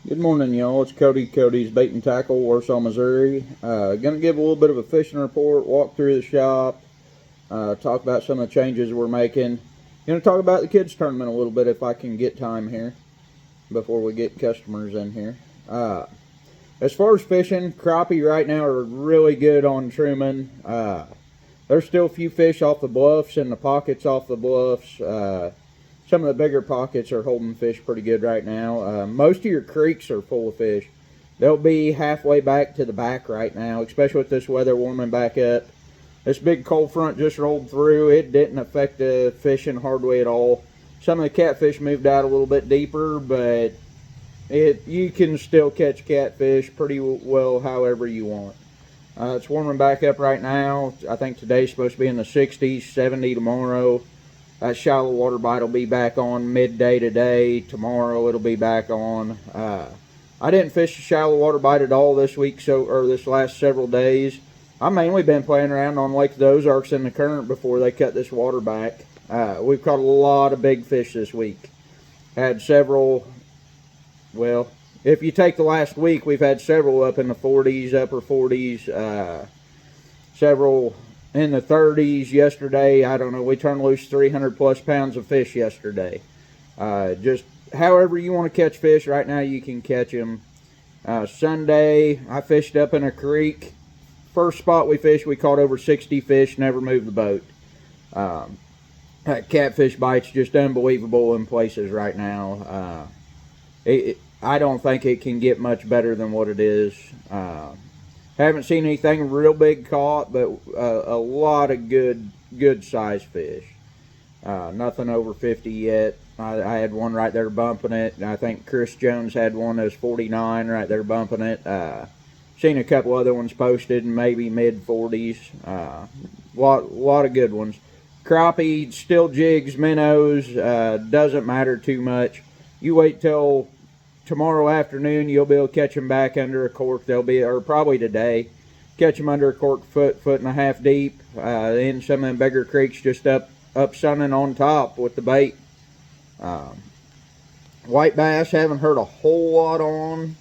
Good morning, y'all. It's Cody's Bait and Tackle, Warsaw, Missouri. Gonna give a little bit of a fishing report, walk through the shop, talk about some of the changes we're making. Gonna talk about the kids tournament a little bit if I can get time here before we get customers in here. As far as fishing, crappie right now are really good on Truman. There's still a few fish off the bluffs and the pockets off the bluffs. Some of the bigger pockets are holding fish pretty good right now. Most of your creeks are full of fish. They'll be halfway back to the back right now, especially with this weather warming back up. This big cold front just rolled through. It didn't affect the fishing hardly at all. Some of the catfish moved out a little bit deeper, but you can still catch catfish pretty well however you want. It's warming back up right now. I think today's supposed to be in the 60s, 70 tomorrow. That shallow water bite will be back on midday today. Tomorrow it'll be back on. I didn't fish a shallow water bite at all this week, or this last several days. I've mainly been playing around on Lake of the Ozarks in the current before they cut this water back. We've caught a lot of big fish this week. Had several, well, if you take the last week, we've had several up in the 40s, upper 40s, several in the 30s yesterday. I don't know, we turned loose 300 plus pounds of fish yesterday. Just however you want to catch fish right now, you can catch them. Sunday I fished up in a creek. First spot we fished, we caught over 60 fish, never moved the boat. That catfish bite's just unbelievable in places right now. I don't think it can get much better than what it is. Haven't seen anything real big caught, but a lot of good size fish. Nothing over 50 yet. I had one right there bumping it. I think Chris Jones had one that was 49 right there bumping it. Seen a couple other ones posted, maybe mid 40s. Lot of good ones. Crappie, still jigs, minnows, doesn't matter too much. You wait till tomorrow afternoon, you'll be able to catch them back under a cork. They'll be, or probably today, catch them under a cork foot and a half deep in some of them bigger creeks just up sunning on top with the bait. White bass, haven't heard a whole lot on.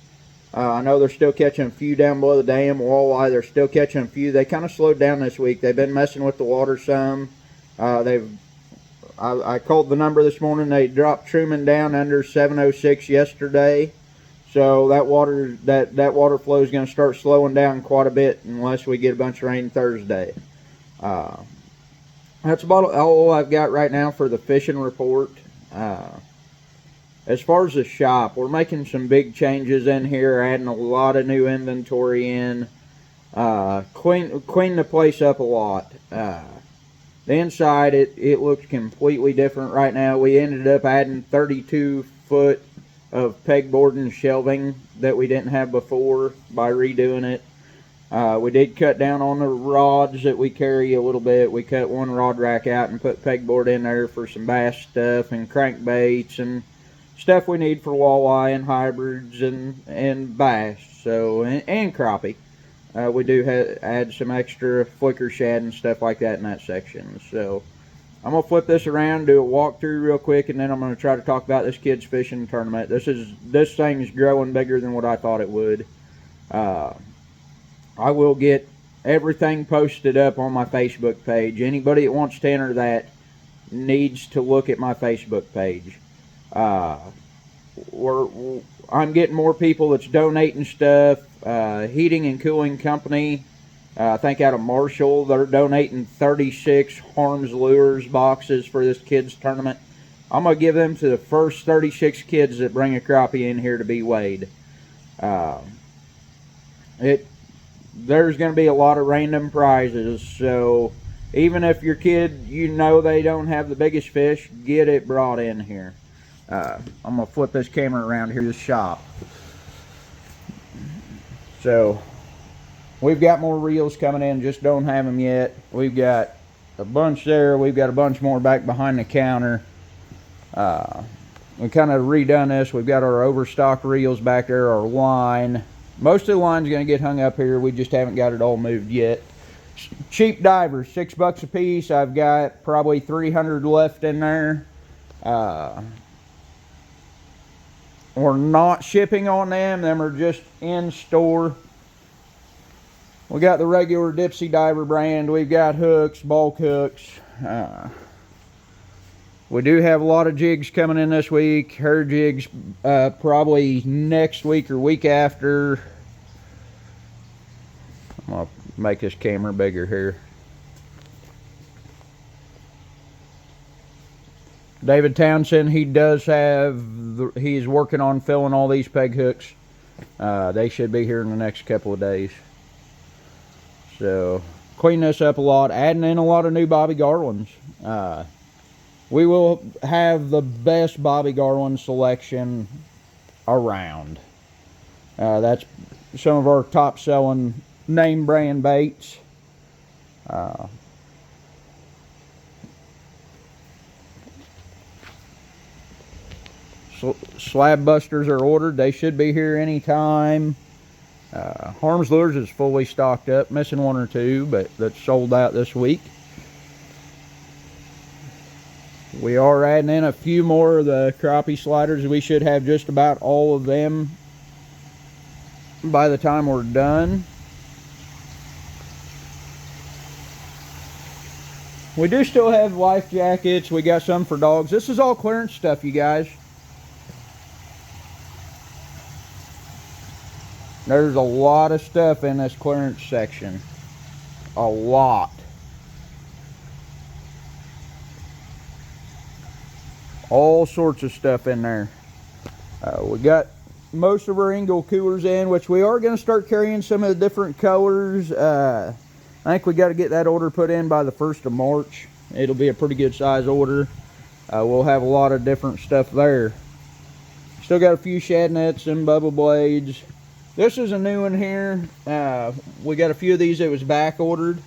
I know they're still catching a few down below the dam. Walleye, they're still catching a few. They kind of slowed down this week. They've been messing with the water some. I called the number this morning. They dropped Truman down under 706 yesterday, so that water flow is going to start slowing down quite a bit unless we get a bunch of rain Thursday. That's about all I've got right now for the fishing report. As far as the shop, we're making some big changes in here, adding a lot of new inventory in. Clean the place up a lot. The inside, it looks completely different right now. We ended up adding 32 foot of pegboard and shelving that we didn't have before by redoing it. We did cut down on the rods that we carry a little bit. We cut one rod rack out and put pegboard in there for some bass stuff and crankbaits and stuff we need for walleye and hybrids and bass, so and crappie. We do add some extra flicker shad and stuff like that in that section. So I'm going to flip this around, do a walkthrough real quick, and then I'm going to try to talk about this kids fishing tournament. This thing's growing bigger than what I thought it would. I will get everything posted up on my Facebook page. Anybody that wants to enter that needs to look at my Facebook page. I'm getting more people that's donating stuff. Heating and Cooling Company, I think out of Marshall, they're donating 36 Harms Lures boxes for this kids tournament. I'm going to give them to the first 36 kids that bring a crappie in here to be weighed. There's going to be a lot of random prizes, so even if your kid, they don't have the biggest fish, get it brought in here. I'm going to flip this camera around here to the shop. So, we've got more reels coming in, just don't have them yet. We've got a bunch there. We've got a bunch more back behind the counter. We kind of redone this. We've got our overstock reels back there, our line. Most of the line's going to get hung up here. We just haven't got it all moved yet. Cheap divers, $6 a piece. I've got probably 300 left in there. We're not shipping on them. Them are just in store. We got the regular Dipsy Diver brand. We've got hooks, bulk hooks. We do have a lot of jigs coming in this week. Her jigs probably next week or week after. I'm going to make this camera bigger here. David Townsend, he does have, he's working on filling all these peg hooks. They should be here in the next couple of days. So, clean this up a lot, adding in a lot of new Bobby Garlands. We will have the best Bobby Garland selection around. That's some of our top selling name brand baits. Slab busters are ordered. They should be here anytime. Harms Lures is fully stocked up, missing one or two, but that's sold out this week. We are adding in a few more of the crappie sliders. We should have just about all of them by the time we're done. We do still have life jackets. We got some for dogs. This is all clearance stuff, you guys. There's a lot of stuff in this clearance section. A lot. All sorts of stuff in there. We got most of our Engel coolers in, which we are going to start carrying some of the different colors. I think we got to get that order put in by the 1st of March. It'll be a pretty good size order. We'll have a lot of different stuff there. Still got a few shad nets and bubble blades. This is a new one here. We got a few of these that was back ordered.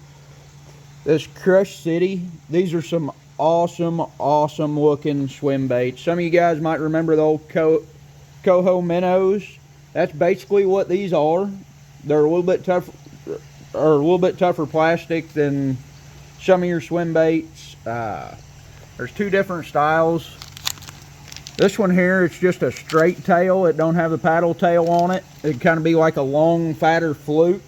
This Crush City. These are some awesome looking swim baits. Some of you guys might remember the old Coho minnows. That's basically what these are. They're a little bit tougher plastic than some of your swim baits. There's two different styles. This one here, it's just a straight tail. It don't have the paddle tail on it. It'd kind of be like a long, fatter fluke.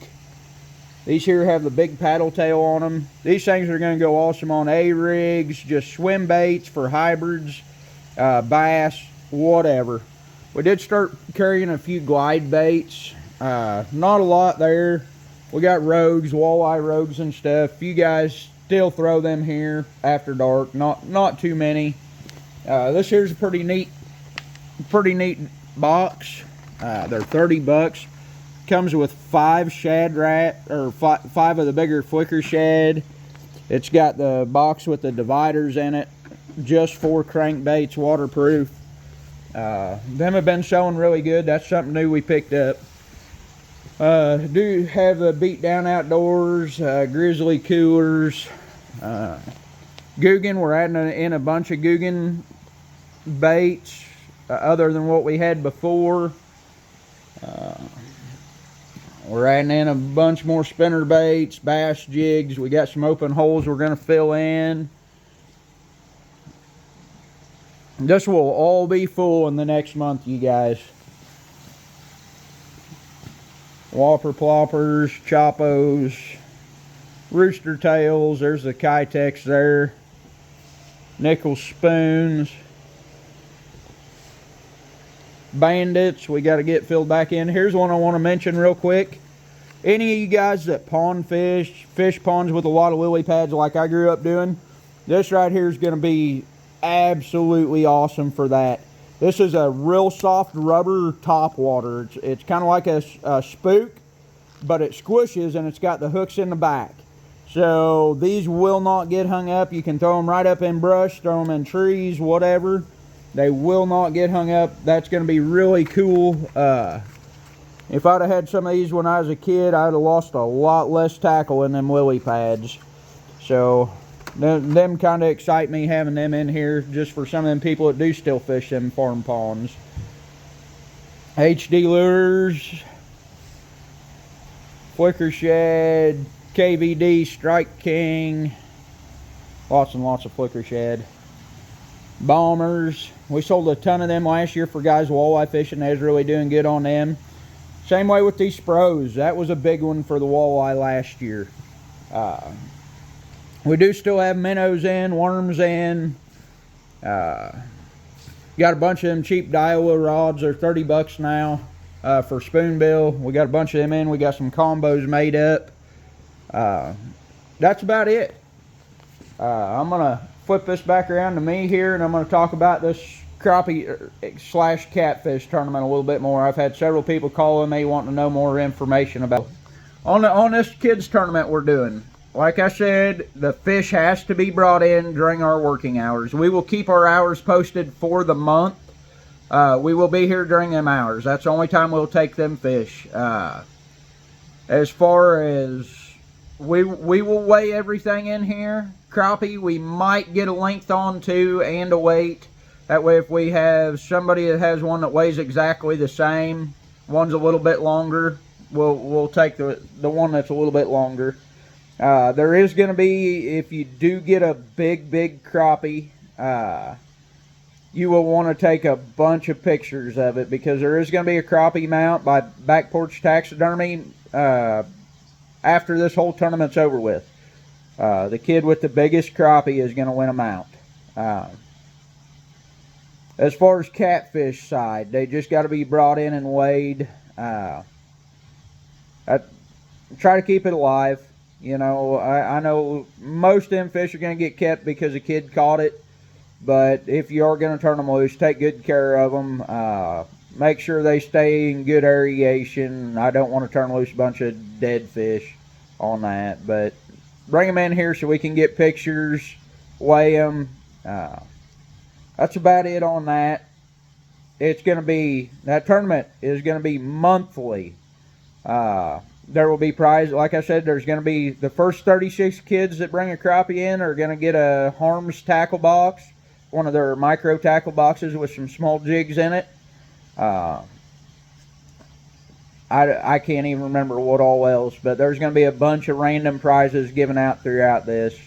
These here have the big paddle tail on them. These things are going to go awesome on A-rigs, just swim baits for hybrids, bass, whatever. We did start carrying a few glide baits. Not a lot there. We got rogues, walleye rogues and stuff. You guys still throw them here after dark. Not too many. This here's a pretty neat box. They're $30. Comes with 5 shad rat, or 5 of the bigger flicker shad. It's got the box with the dividers in it, just for crankbaits, waterproof. Them have been selling really good. That's something new we picked up. Do have the Beat Down Outdoors, Grizzly coolers, Googan. We're adding in a bunch of Googan baits other than what we had before. We're adding in a bunch more spinner baits, bass jigs. We got some open holes we're going to fill in. This will all be full in the next month, you guys. Whopper ploppers, choppos, rooster tails. There's the Kitex there. Nickel spoons. Bandits, we got to get filled back in. Here's one I want to mention real quick. Any of you guys that pond fish ponds with a lot of lily pads like I grew up doing, this right here is going to be absolutely awesome for that. This is a real soft rubber top water. It's kind of like a spook, but it squishes and it's got the hooks in the back. So these will not get hung up. You can throw them right up in brush, throw them in trees, whatever. They will not get hung up. That's going to be really cool. If I'd have had some of these when I was a kid, I'd have lost a lot less tackle in them lily pads. So them kind of excite me, having them in here, just for some of them people that do still fish them farm ponds. HD lures, Flicker Shad, KVD, Strike King, lots and lots of Flicker Shad. bombers. We sold a ton of them last year for guys walleye fishing. They was really doing good on them. Same way with these Spros. That was a big one for the walleye last year. We do still have minnows in, worms in. Got a bunch of them cheap Daiwa rods. They're 30 bucks now for spoonbill. We got a bunch of them in. We got some combos made up. That's about it. I'm going to flip this back around to me here, and I'm going to talk about this crappie / catfish tournament a little bit more. I've had several people calling me wanting to know more information about it. On this kids tournament we're doing, like I said, the fish has to be brought in during our working hours. We will keep our hours posted for the month. We will be here during them hours. That's the only time we'll take them fish. As far as we will weigh everything in here. Crappie, we might get a length on too and a weight. That way if we have somebody that has one that weighs exactly the same, one's a little bit longer, we'll take the one that's a little bit longer. There is going to be, if you do get a big crappie, you will want to take a bunch of pictures of it, because there is going to be a crappie mount by Back Porch Taxidermy after this whole tournament's over with. The kid with the biggest crappie is going to win a mount. As far as catfish side, they just got to be brought in and weighed. I try to keep it alive. You know, I know most of them fish are going to get kept because a kid caught it. But if you are going to turn them loose, take good care of them. Make sure they stay in good aeration. I don't want to turn loose a bunch of dead fish on that. But bring them in here so we can get pictures, weigh them. That's about it on that. It's going to be, that tournament is going to be monthly. There will be prizes. Like I said, there's going to be the first 36 kids that bring a crappie in are going to get a Harms tackle box, one of their micro tackle boxes with some small jigs in it. I can't even remember what all else, but there's going to be a bunch of random prizes given out throughout this.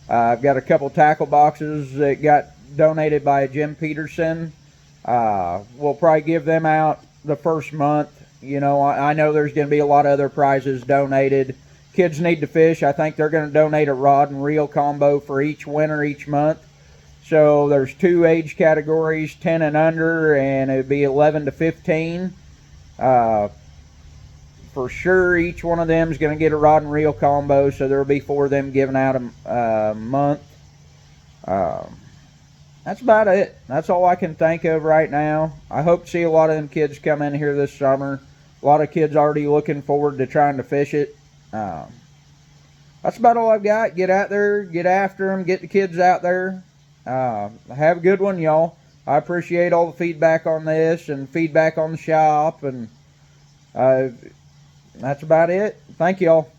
I've got a couple tackle boxes that got donated by Jim Peterson. We'll probably give them out the first month. You know, I know there's going to be a lot of other prizes donated. Kids Need to Fish, I think they're going to donate a rod and reel combo for each winner each month. So there's 2 age categories, 10 and under, and it would be 11 to 15. For sure, each one of them is going to get a rod and reel combo, so there will be 4 of them given out a month. That's about it. That's all I can think of right now. I hope to see a lot of them kids come in here this summer. A lot of kids already looking forward to trying to fish it. That's about all I've got. Get out there, get after them, get the kids out there. Have a good one, y'all. I appreciate all the feedback on this and feedback on the shop, and that's about it. Thank y'all.